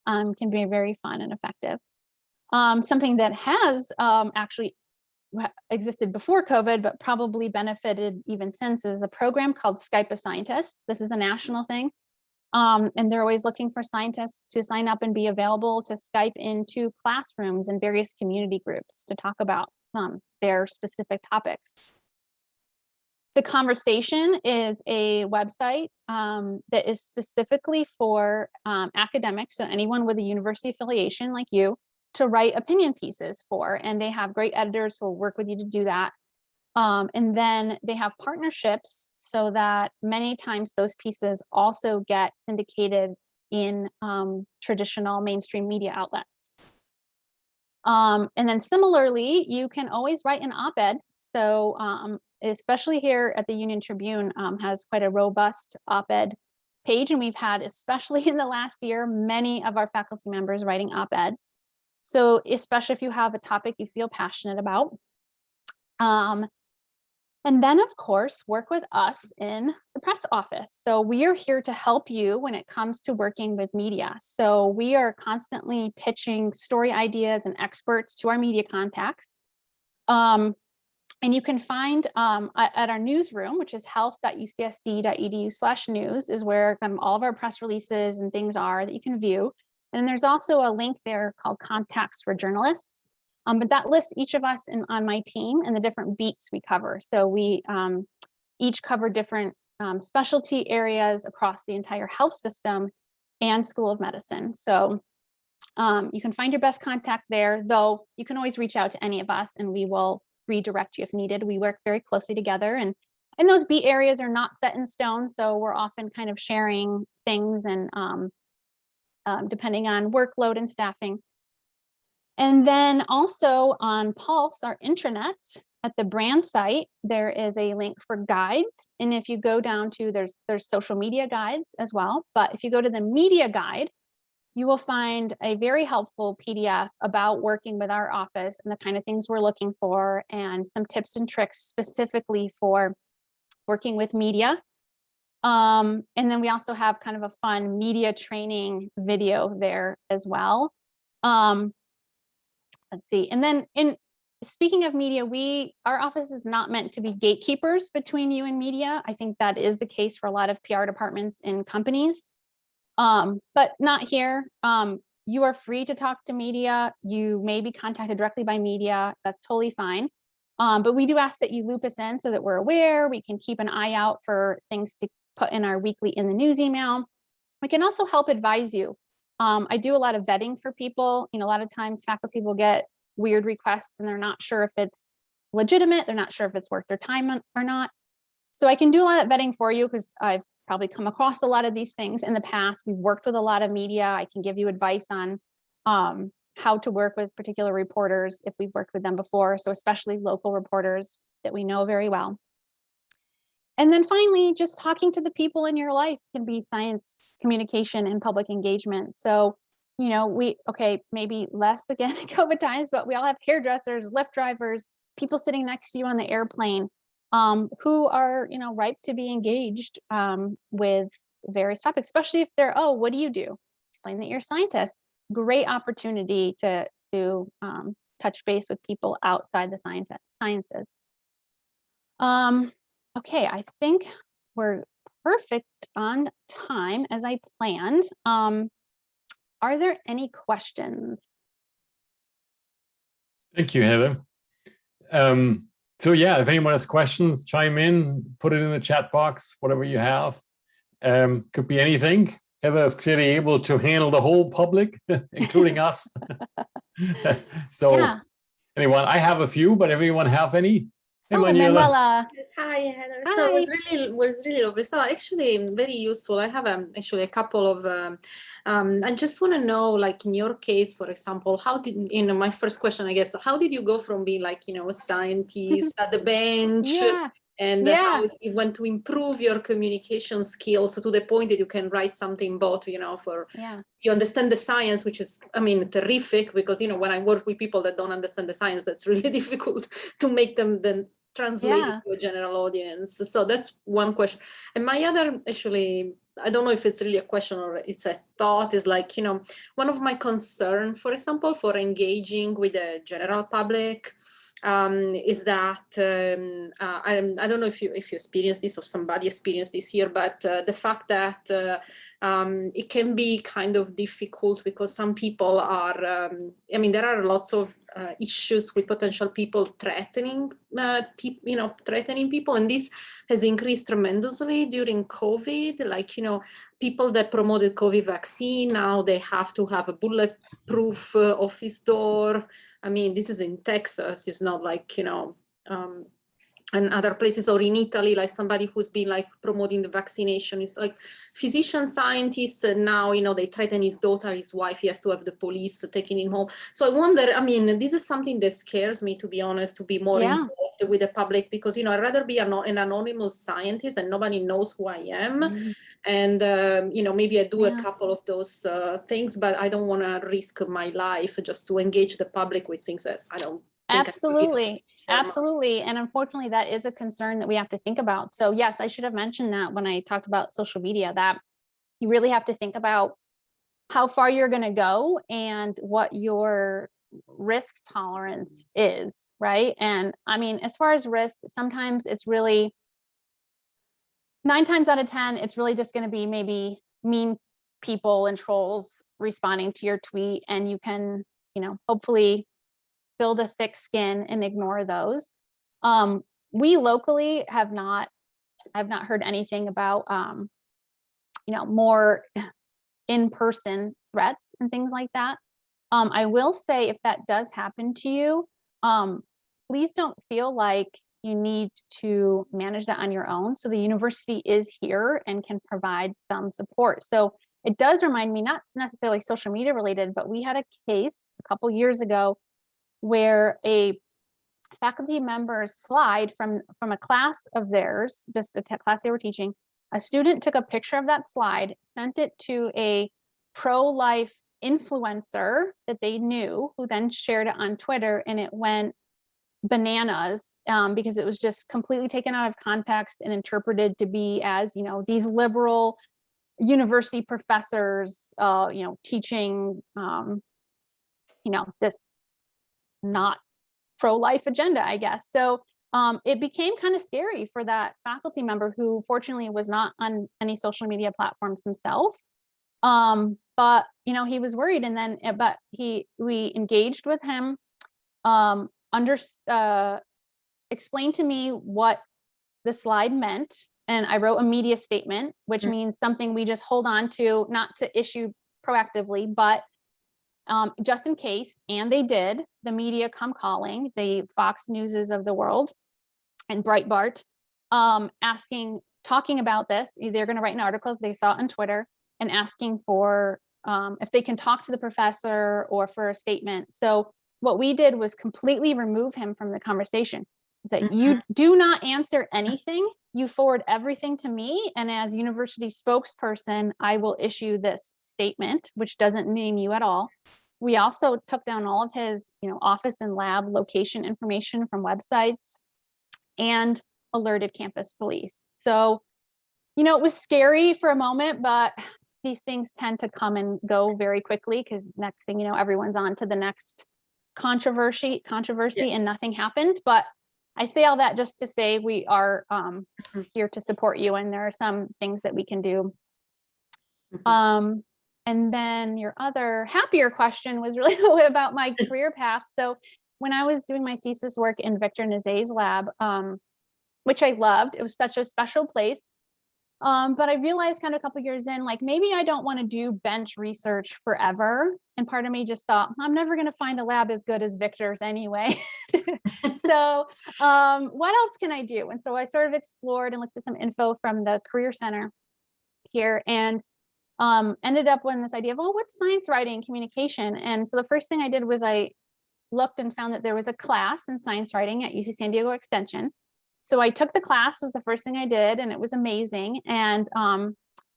can be very fun and effective. Something that has actually existed before COVID, but probably benefited even since, is a program called Skype a Scientist. This is a national thing. And they're always looking for scientists to sign up and be available to Skype into classrooms and various community groups to talk about their specific topics. The Conversation is a website that is specifically for academics, so anyone with a university affiliation like you, to write opinion pieces for, and they have great editors who will work with you to do that. And then they have partnerships so that many times those pieces also get syndicated in traditional mainstream media outlets. And then similarly, you can always write an op-ed. So especially here at the Union Tribune has quite a robust op-ed page. And we've had, especially in the last year, many of our faculty members writing op-eds. So especially if you have a topic you feel passionate about. And then, of course, work with us in the press office. So we are here to help you when it comes to working with media. So we are constantly pitching story ideas and experts to our media contacts. And you can find at our newsroom, which is health.ucsd.edu/news, is where kind of all of our press releases and things are that you can view. And there's also a link there called Contacts for Journalists. But that lists each of us on my team and the different beats we cover. So we each cover different specialty areas across the entire health system and School of Medicine. So you can find your best contact there, though you can always reach out to any of us and we will redirect you if needed. We work very closely together, and those beat areas are not set in stone. So we're often kind of sharing things and depending on workload and staffing. And then also on Pulse, our intranet, at the brand site, there is a link for guides. And if you go down to, there's social media guides as well. But if you go to the media guide, you will find a very helpful PDF about working with our office and the kind of things we're looking for, and some tips and tricks specifically for working with media. And then we also have kind of a fun media training video there as well. Let's see. And then speaking of media, our office is not meant to be gatekeepers between you and media. I think that is the case for a lot of PR departments in companies, but not here. You are free to talk to media. You may be contacted directly by media. That's totally fine. But we do ask that you loop us in so that we're aware. We can keep an eye out for things to put in our weekly in the news email. We can also help advise you. I do a lot of vetting for people. A lot of times faculty will get weird requests and they're not sure if it's legitimate. They're not sure if it's worth their time or not. So I can do a lot of vetting for you because I've probably come across a lot of these things in the past. We've worked with a lot of media. I can give you advice on how to work with particular reporters if we've worked with them before. So especially local reporters that we know very well. And then finally, just talking to the people in your life can be science communication and public engagement. So, maybe less again in COVID times, but we all have hairdressers, Lyft drivers, people sitting next to you on the airplane who are, ripe to be engaged with various topics, especially if they're, oh, what do you do? Explain that you're a scientist. Great opportunity to touch base with people outside the sciences. Okay, I think we're perfect on time as I planned. Are there any questions? Thank you, Heather. So yeah, if anyone has questions, chime in, put it in the chat box, whatever you have. Could be anything. Heather is clearly able to handle the whole public, including us. So Yeah. anyone, I have a few, but everyone have any? Hey, Oh, Manuela. Manuela. Yes, hi, Heather. Hi. So it was really lovely. So actually very useful. I have actually a couple of, I just want to know, like in your case, for example, how did, my first question, I guess, how did you go from being like, a scientist at the bench Yeah. and Yeah. how you went to improve your communication skills to the point that you can write something both, for, you understand the science, which is, I mean, terrific because, when I work with people that don't understand the science, that's really difficult to make them then translate it to a general audience. So that's one question. And my other, actually, I don't know if it's really a question or it's a thought, is like, one of my concern, for example, for engaging with the general public, is that I don't know if you experienced this or somebody experienced this here, but the fact that it can be kind of difficult because some people are, I mean, there are lots of issues with potential people threatening people, and this has increased tremendously during COVID. Like, people that promoted COVID vaccine, now they have to have a bulletproof office door. I mean, this is in Texas. It's not like, and other places, or in Italy, like somebody who's been like promoting the vaccination is like physician scientists, and now, they threaten his daughter, his wife, he has to have the police taking him home. So I wonder, I mean, this is something that scares me, to be honest, to be more involved with the public, because, I'd rather be an anonymous scientist and nobody knows who I am. And, maybe I do a couple of those things, but I don't want to risk my life just to engage the public with things that I don't think. Absolutely. Absolutely. And unfortunately, that is a concern that we have to think about. So yes, I should have mentioned that when I talked about social media, that you really have to think about how far you're going to go and what your risk tolerance is, right? And I mean, as far as risk, sometimes it's really 9 times out of 10, it's really just going to be maybe mean people and trolls responding to your tweet, and you can, hopefully build a thick skin and ignore those. We locally have not heard anything about, more in-person threats and things like that. I will say, if that does happen to you, please don't feel like you need to manage that on your own. So the university is here and can provide some support. So it does remind me, not necessarily social media related, but we had a case a couple years ago where a faculty member's slide from a class of theirs, just a class they were teaching, a student took a picture of that slide, sent it to a pro-life influencer that they knew, who then shared it on Twitter, and it went bananas because it was just completely taken out of context and interpreted to be as, these liberal university professors, teaching, this not pro-life agenda, I guess. So it became kind of scary for that faculty member, who fortunately was not on any social media platforms himself. But he was worried, and then we engaged with him, explained to me what the slide meant, and I wrote a media statement, which means something we just hold on to, not to issue proactively, but just in case. And they did. The media come calling, the Fox Newses of the world and Breitbart, talking about this. They're going to write an article they saw on Twitter and asking for if they can talk to the professor or for a statement. So what we did was completely remove him from the conversation. That you do not answer anything. You forward everything to me, and as university spokesperson, I will issue this statement, which doesn't name you at all. We also took down all of his, office and lab location information from websites, and alerted campus police. So, it was scary for a moment, but these things tend to come and go very quickly, because next thing you know, everyone's on to the next controversy, and nothing happened. But I say all that just to say we are here to support you, and there are some things that we can do. And then your other happier question was really about my career path. So when I was doing my thesis work in Victor Nazet's lab, which I loved, it was such a special place. But I realized kind of a couple of years in, like, maybe I don't want to do bench research forever. And part of me just thought, I'm never going to find a lab as good as Victor's anyway. So what else can I do? And so I sort of explored and looked at some info from the Career Center here, and ended up with this idea of, well, what's science writing communication? And so the first thing I did was I looked and found that there was a class in science writing at UC San Diego Extension. So I took the class, was the first thing I did, and it was amazing. And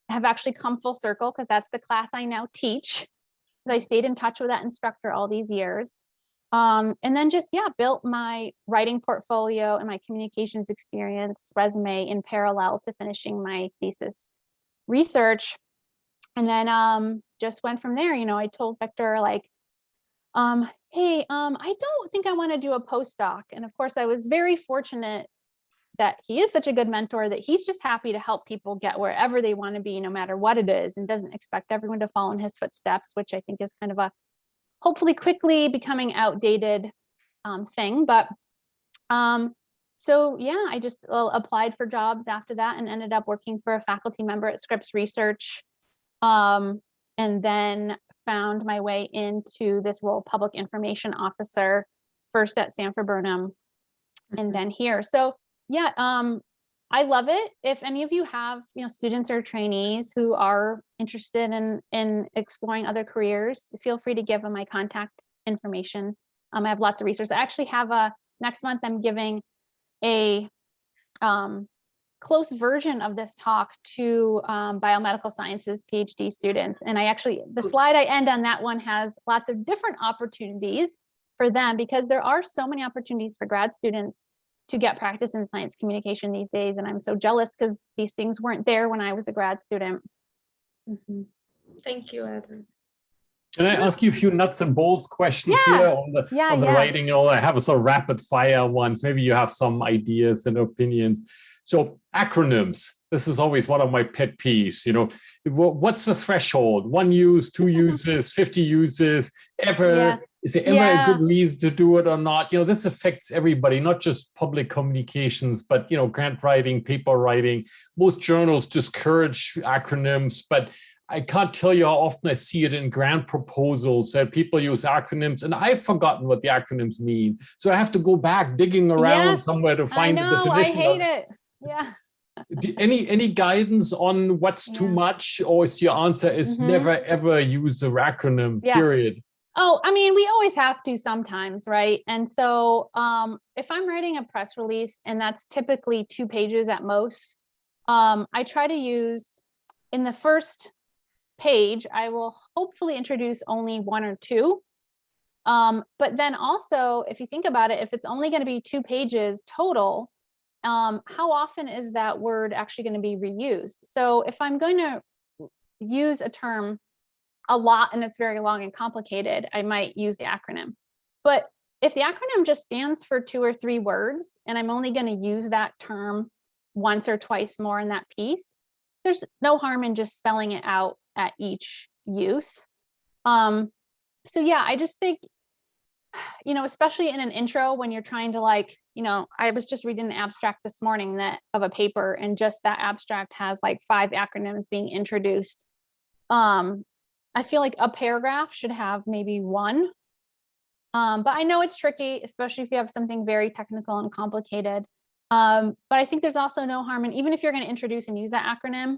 have actually come full circle, because that's the class I now teach, because I stayed in touch with that instructor all these years. And then just, built my writing portfolio and my communications experience resume in parallel to finishing my thesis research. And then just went from there. I told Victor, like, hey, I don't think I want to do a postdoc. And of course, I was very fortunate that he is such a good mentor that he's just happy to help people get wherever they want to be, no matter what it is, and doesn't expect everyone to follow in his footsteps, which I think is kind of a hopefully quickly becoming outdated thing. But so yeah, I just applied for jobs after that and ended up working for a faculty member at Scripps Research, and then found my way into this role, public information officer, first at Sanford Burnham, and then here. So yeah, I love it. If any of you have, students or trainees who are interested in exploring other careers, feel free to give them my contact information. I have lots of resources. I actually have next month, I'm giving a close version of this talk to biomedical sciences PhD students. And the slide I end on that one has lots of different opportunities for them, because there are so many opportunities for grad students to get practice in science communication these days. And I'm so jealous, because these things weren't there when I was a grad student. Thank you, Adam. Can I ask you a few nuts and bolts questions here on the writing? I have a sort of rapid fire ones. Maybe you have some ideas and opinions. So acronyms, this is always one of my pet peeves. What's the threshold? 1 use, 2 uses, 50 uses, ever? Yeah. Is there ever a good reason to do it or not? This affects everybody, not just public communications, but, grant writing, paper writing. Most journals discourage acronyms, but I can't tell you how often I see it in grant proposals that people use acronyms, and I've forgotten what the acronyms mean. So I have to go back digging around somewhere to find the definition. I hate it. Yeah. Any guidance on what's too much, or is your answer is never ever use an acronym, period? Oh, we always have to sometimes, right? And so if I'm writing a press release, and that's typically 2 pages at most, I try to use, in the first page, I will hopefully introduce only 1 or 2. But then also, if you think about it, if it's only going to be 2 pages total, how often is that word actually going to be reused? So if I'm going to use a term a lot and it's very long and complicated, I might use the acronym. But if the acronym just stands for 2 or 3 words, and I'm only going to use that term once or twice more in that piece, there's no harm in just spelling it out at each use. So yeah, I just think, especially in an intro, when you're trying to I was just reading an abstract this morning of a paper, and just that abstract has like 5 acronyms being introduced. I feel like a paragraph should have maybe 1. But I know it's tricky, especially if you have something very technical and complicated. But I think there's also no harm in, even if you're going to introduce and use that acronym,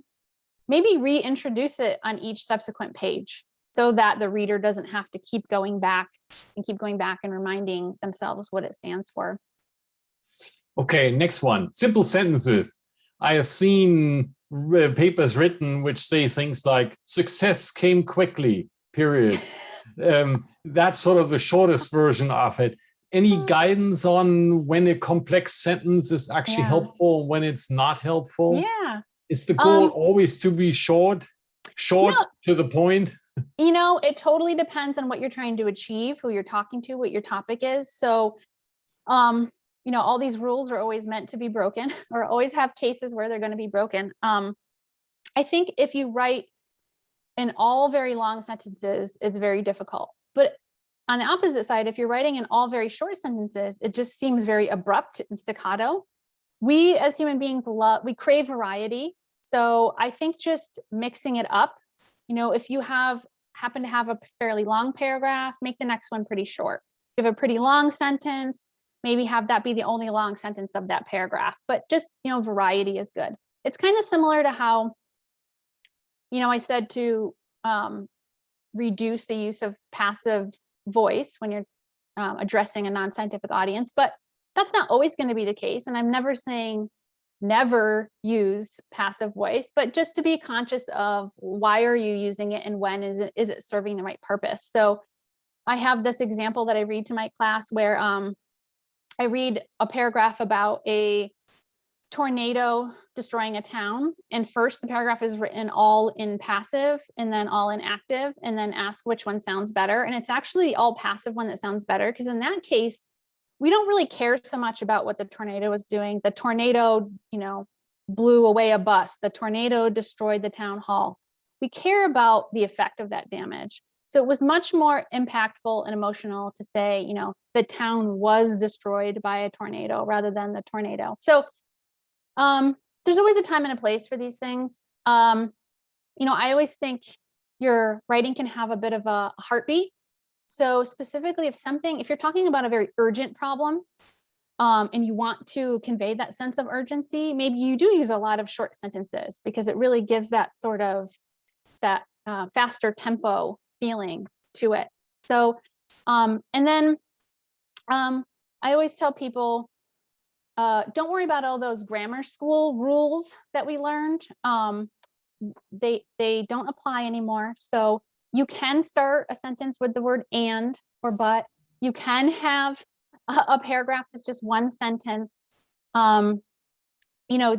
maybe reintroduce it on each subsequent page, so that the reader doesn't have to keep going back and reminding themselves what it stands for. Okay, next one. Simple sentences. I have seen papers written which say things like, success came quickly, period. That's sort of the shortest version of it. Any guidance on when a complex sentence is actually helpful, when it's not helpful? Yeah. Is the goal always to be short to the point? It totally depends on what you're trying to achieve, who you're talking to, what your topic is. So, you know, all these rules are always meant to be broken or always have cases where they're going to be broken. I think if you write in all very long sentences, it's very difficult. But on the opposite side, if you're writing in all very short sentences, it just seems very abrupt and staccato. We as human beings we crave variety. So I think just mixing it up, you know, if you happen to have a fairly long paragraph, make the next one pretty short. If you have a pretty long sentence, maybe have that be the only long sentence of that paragraph, but just, you know, variety is good. It's kind of similar to how, you know, I said to reduce the use of passive voice when you're addressing a non-scientific audience, but that's not always going to be the case. And I'm never saying never use passive voice, but just to be conscious of why are you using it and when is it serving the right purpose. So I have this example that I read to my class where I read a paragraph about a tornado destroying a town. And first the paragraph is written all in passive and then all in active, and then ask which one sounds better. And it's actually all passive one that sounds better, because in that case, we don't really care so much about what the tornado was doing. The tornado, you know, blew away a bus. The tornado destroyed the town hall. We care about the effect of that damage. So it was much more impactful and emotional to say, you know, the town was destroyed by a tornado rather than the tornado. So there's always a time and a place for these things. You know, I always think your writing can have a bit of a heartbeat. So specifically if you're talking about a very urgent problem, and you want to convey that sense of urgency, maybe you do use a lot of short sentences because it really gives that sort of faster tempo feeling to it. So, and then I always tell people, don't worry about all those grammar school rules that we learned. They don't apply anymore. So you can start a sentence with the word and or but. You can have a paragraph that's just one sentence. You know,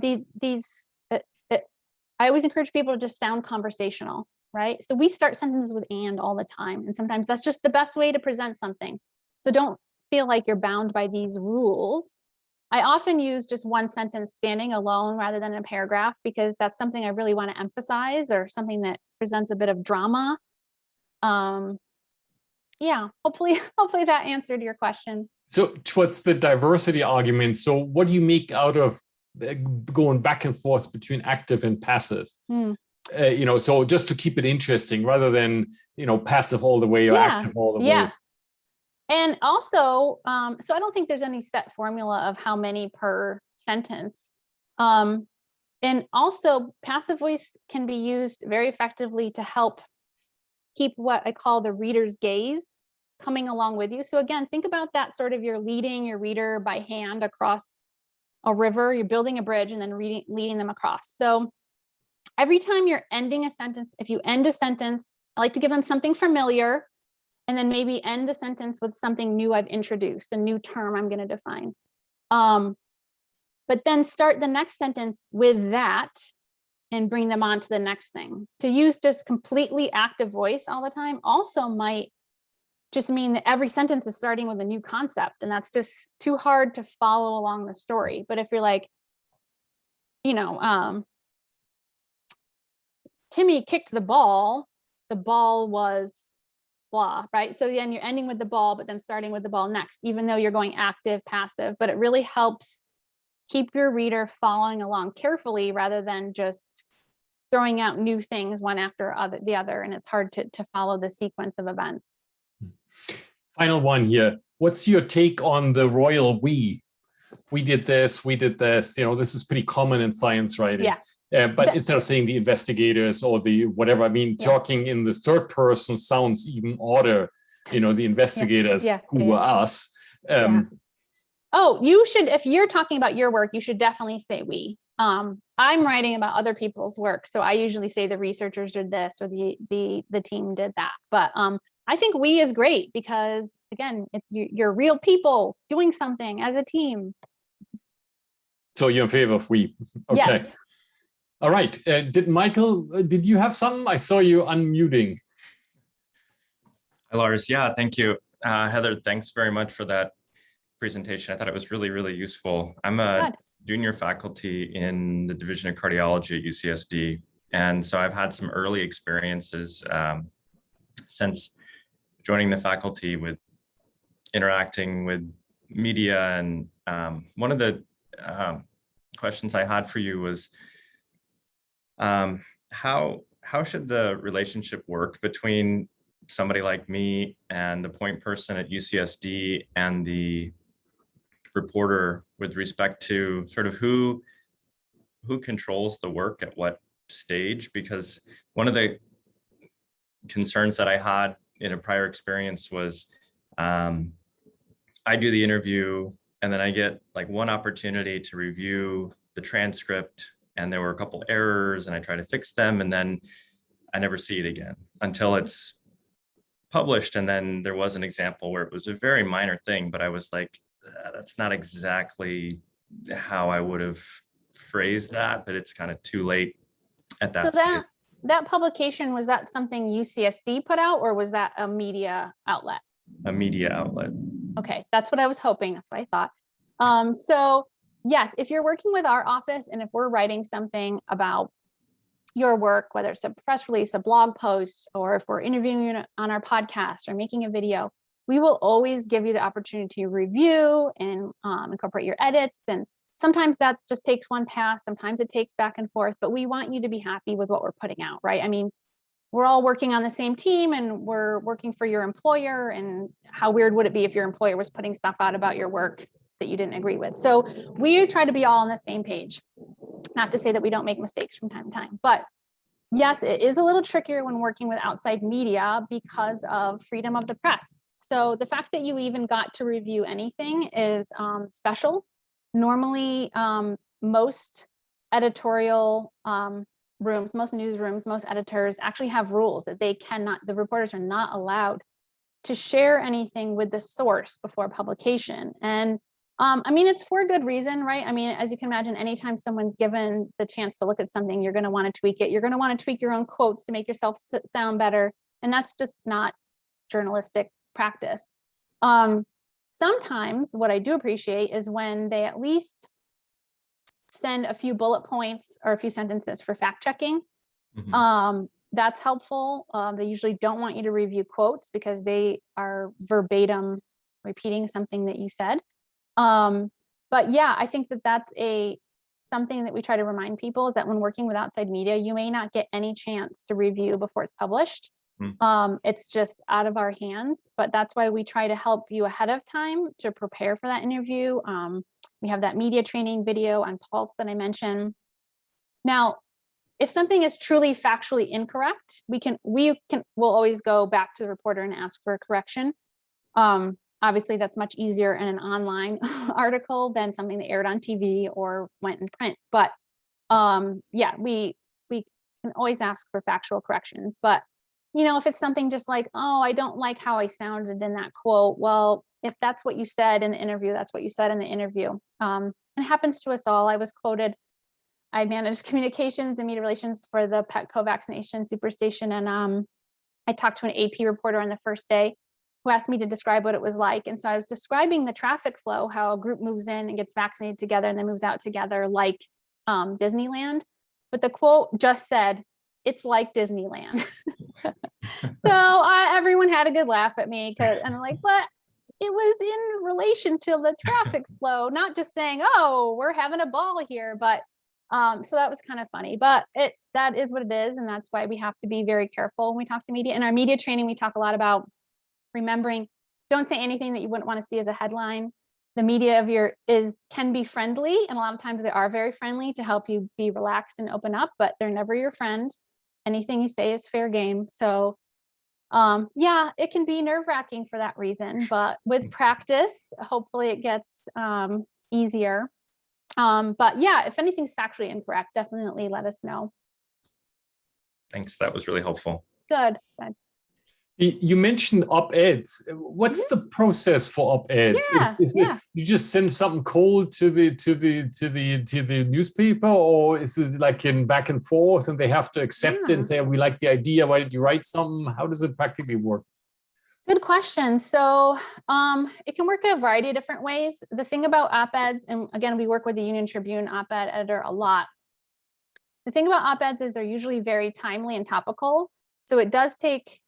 I always encourage people to just sound conversational, right? So we start sentences with and all the time. And sometimes that's just the best way to present something. So don't feel like you're bound by these rules. I often use just one sentence standing alone rather than a paragraph, because that's something I really want to emphasize or something that presents a bit of drama. Yeah, hopefully that answered your question. So what's the diversity argument? So what do you make out of going back and forth between active and passive? You know, so just to keep it interesting rather than, you know, passive all the way or active all the way. Yeah. And also, so I don't think there's any set formula of how many per sentence. And also passive voice can be used very effectively to help keep what I call the reader's gaze coming along with you. So again, think about that sort of you're leading your reader by hand across a river, you're building a bridge and then leading them across. So every time you're ending a sentence, if you end a sentence, I like to give them something familiar and then maybe end the sentence with something new I've introduced, a new term I'm going to define. But then start the next sentence with that and bring them on to the next thing. To use just completely active voice all the time also might just mean that every sentence is starting with a new concept, and that's just too hard to follow along the story. But if you're like, you know, Timmy kicked the ball was blah, right? So then you're ending with the ball, but then starting with the ball next, even though you're going active, passive, but it really helps keep your reader following along carefully rather than just throwing out new things one after the other. And it's hard to follow the sequence of events. Final one here. What's your take on the royal we? We did this, you know, this is pretty common in science writing. Yeah. But instead of saying the investigators or the whatever, I mean, talking in the third person sounds even odder, you know, the investigators who were us. Oh, you should, if you're talking about your work, you should definitely say we. I'm writing about other people's work, so I usually say the researchers did this or the team did that. But I think we is great because, again, it's you're real people doing something as a team. So you're in favor of we? Okay. Yes. All right. Michael, did you have some? I saw you unmuting. Hi, Lars. Yeah, thank you. Heather, thanks very much for that presentation. I thought it was really, really useful. I'm a junior faculty in the Division of Cardiology at UCSD. And so I've had some early experiences since joining the faculty with interacting with media. And one of the questions I had for you was, how should the relationship work between somebody like me and the point person at UCSD and the reporter with respect to sort of who controls the work at what stage? Because one of the concerns that I had in a prior experience was I do the interview and then I get like one opportunity to review the transcript, and there were a couple errors and I try to fix them, and then I never see it again until it's published. And then there was an example where it was a very minor thing, but I was like, that's not exactly how I would have phrased that, but it's kind of too late at that stage. So that publication, was that something UCSD put out, or was that a media outlet? A media outlet. Okay, that's what I was hoping. That's what I thought. So yes, if you're working with our office and if we're writing something about your work, whether it's a press release, a blog post, or if we're interviewing you on our podcast or making a video, we will always give you the opportunity to review and incorporate your edits. And sometimes that just takes one pass, sometimes it takes back and forth, but we want you to be happy with what we're putting out, right? I mean, we're all working on the same team and we're working for your employer, and how weird would it be if your employer was putting stuff out about your work that you didn't agree with? So we try to be all on the same page. Not to say that we don't make mistakes from time to time, but yes, it is a little trickier when working with outside media because of freedom of the press. So the fact that you even got to review anything is special. Normally, most editorial rooms, most newsrooms, most editors actually have rules that they cannot, the reporters are not allowed to share anything with the source before publication. And I mean, it's for a good reason, right? I mean, as you can imagine, anytime someone's given the chance to look at something, you're going to want to tweak it. You're going to want to tweak your own quotes to make yourself sound better. And that's just not journalistic practice. Sometimes what I do appreciate is when they at least send a few bullet points or a few sentences for fact checking. Mm-hmm. That's helpful. They usually don't want you to review quotes because they are verbatim repeating something that you said. But yeah, I think that that's something that we try to remind people, is that when working with outside media, you may not get any chance to review before it's published. It's just out of our hands, but that's why we try to help you ahead of time to prepare for that interview. We have that media training video on Pulse that I mentioned. Now, if something is truly factually incorrect, we'll always go back to the reporter and ask for a correction. Obviously, that's much easier in an online article than something that aired on TV or went in print. But yeah, we can always ask for factual corrections. But you know, if it's something just like, oh, I don't like how I sounded in that quote. Well, if that's what you said in the interview, that's what you said in the interview. It happens to us all. I was quoted. I managed communications and media relations for the Petco vaccination superstation, and I talked to an AP reporter on the first day who asked me to describe what it was like. And so I was describing the traffic flow, how a group moves in and gets vaccinated together and then moves out together like Disneyland. But the quote just said, "It's like Disneyland." So everyone had a good laugh at me, and I'm like, but it was in relation to the traffic flow, not just saying, oh, we're having a ball here. But so that was kind of funny, but that is what it is. And that's why we have to be very careful when we talk to media. In our media training, we talk a lot about remembering, don't say anything that you wouldn't want to see as a headline. The media can be friendly, and a lot of times they are very friendly to help you be relaxed and open up, but they're never your friend. Anything you say is fair game. So yeah, it can be nerve-wracking for that reason, but with practice, hopefully it gets easier. But yeah, if anything's factually incorrect, definitely let us know. Thanks, that was really helpful. Good. You mentioned op-eds. What's the process for op-eds? Yeah, you just send something cold to the newspaper, or is it like in back and forth, and they have to accept it and say, we like the idea, why did you write something? How does it practically work? Good question. So it can work a variety of different ways. The thing about op-eds, and again, we work with the Union Tribune op-ed editor a lot. The thing about op-eds is they're usually very timely and topical. So it does take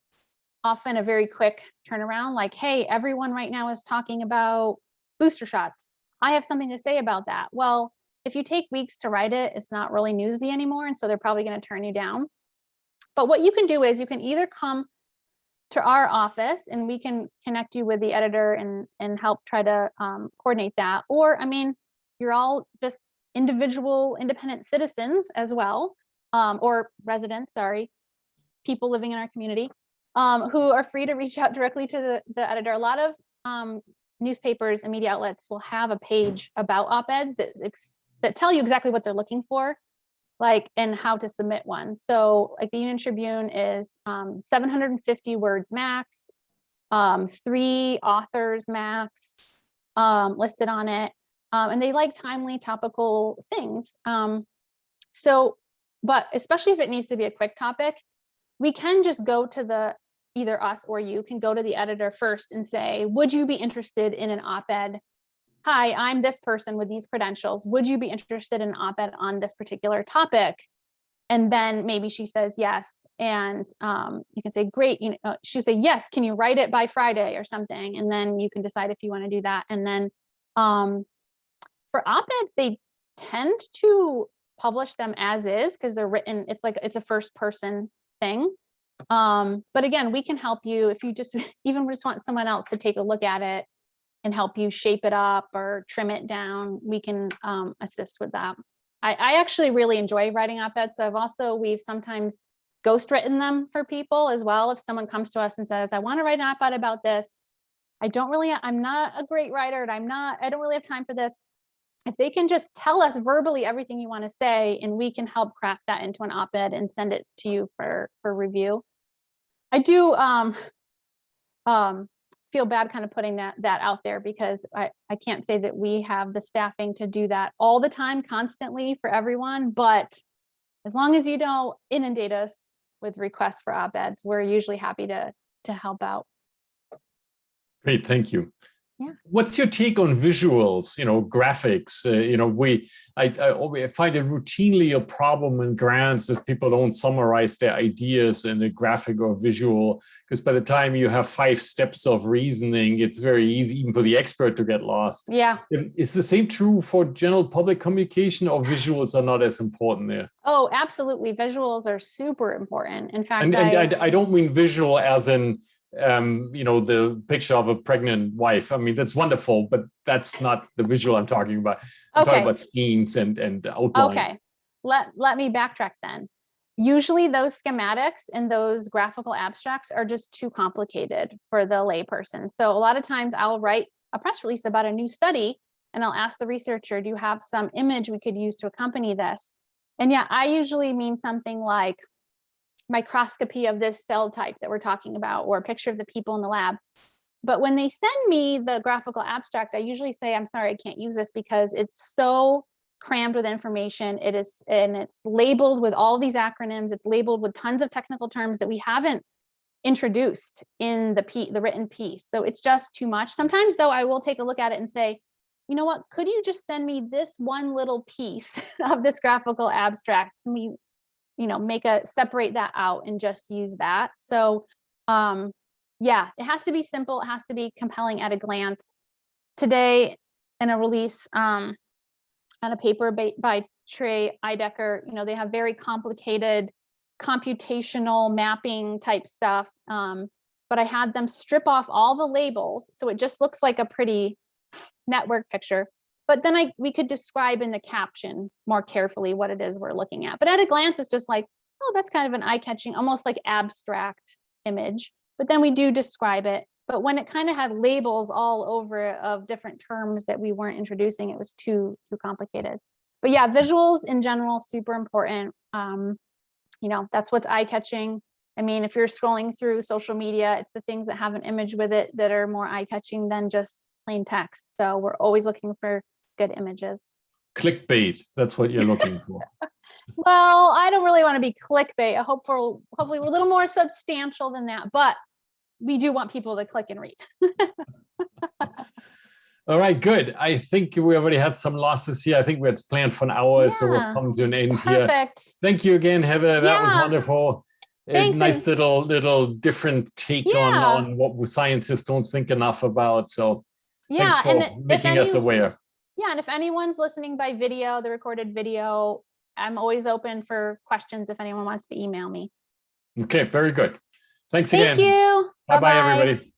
often a very quick turnaround, like, hey, everyone right now is talking about booster shots. I have something to say about that. Well, if you take weeks to write it, it's not really newsy anymore. And so they're probably going to turn you down. But what you can do is you can either come to our office and we can connect you with the editor and help try to coordinate that. Or, I mean, you're all just individual independent citizens as well, or residents, sorry, people living in our community, who are free to reach out directly to the editor. A lot of newspapers and media outlets will have a page about op-eds that tell you exactly what they're looking for, like, and how to submit one. So like the Union Tribune is 750 words max, 3 authors max listed on it. And they like timely topical things. But especially if it needs to be a quick topic, we can just go to either us or you can go to the editor first and say, would you be interested in an op-ed? Hi, I'm this person with these credentials. Would you be interested in an op-ed on this particular topic? And then maybe she says yes. And you can say, great. She'll say, yes, can you write it by Friday or something? And then you can decide if you want to do that. And then for op-eds, they tend to publish them as is because they're written, it's a first person thing. But again, we can help you if you just want someone else to take a look at it and help you shape it up or trim it down. We can assist with that. I actually really enjoy writing op-eds. So we've sometimes ghostwritten them for people as well. If someone comes to us and says, I want to write an op-ed about this, I'm not a great writer and I don't really have time for this. If they can just tell us verbally everything you want to say, and we can help craft that into an op-ed and send it to you for review. I do feel bad kind of putting that out there because I can't say that we have the staffing to do that all the time, constantly for everyone. But as long as you don't inundate us with requests for op-eds, we're usually happy to help out. Great, thank you. Yeah. What's your take on visuals, graphics? I find it routinely a problem in grants if people don't summarize their ideas in a graphic or visual, because by the time you have 5 steps of reasoning, it's very easy even for the expert to get lost. Yeah. Is the same true for general public communication, or visuals are not as important there? Oh, absolutely. Visuals are super important. In fact, and I don't mean visual as in the picture of a pregnant wife. I mean, that's wonderful, but that's not the visual I'm talking about. I'm talking about schemes and outline. Okay, let me backtrack then. Usually those schematics and those graphical abstracts are just too complicated for the layperson. So a lot of times I'll write a press release about a new study and I'll ask the researcher, do you have some image we could use to accompany this? And yeah, I usually mean something like microscopy of this cell type that we're talking about, or a picture of the people in the lab. But when they send me the graphical abstract, I usually say, I'm sorry, I can't use this because it's so crammed with information. It's labeled with all these acronyms. It's labeled with tons of technical terms that we haven't introduced in the written piece. So it's just too much. Sometimes though, I will take a look at it and say, you know what, could you just send me this one little piece of this graphical abstract? Can we separate that out and just use that? So yeah, it has to be simple. It has to be compelling at a glance. Today in a release on a paper by Trey Eidecker, they have very complicated computational mapping type stuff. But I had them strip off all the labels. So it just looks like a pretty network picture. But then we could describe in the caption more carefully what it is we're looking at. But at a glance, it's just like, oh, that's kind of an eye-catching, almost like abstract image. But then we do describe it. But when it kind of had labels all over it of different terms that we weren't introducing, it was too complicated. But yeah, visuals in general, super important. That's what's eye-catching. I mean, if you're scrolling through social media, it's the things that have an image with it that are more eye-catching than just plain text. So we're always looking for good images. Clickbait, that's what you're looking for. Well, I don't really want to be clickbait. Hopefully we're a little more substantial than that. But we do want people to click and read. All right, good. I think we already had some losses here. I think we had planned for an hour, so we've Yeah. come to an end here. Perfect. Thank you again, Heather. That was Yeah. wonderful. A Thanks, nice little different take Yeah. on what scientists don't think enough about. So Yeah, thanks for and if making us aware. Yeah, and if anyone's listening by video, the recorded video, I'm always open for questions if anyone wants to email me. Okay, very good. Thanks Thank again. you. Bye-bye, Bye-bye. everybody.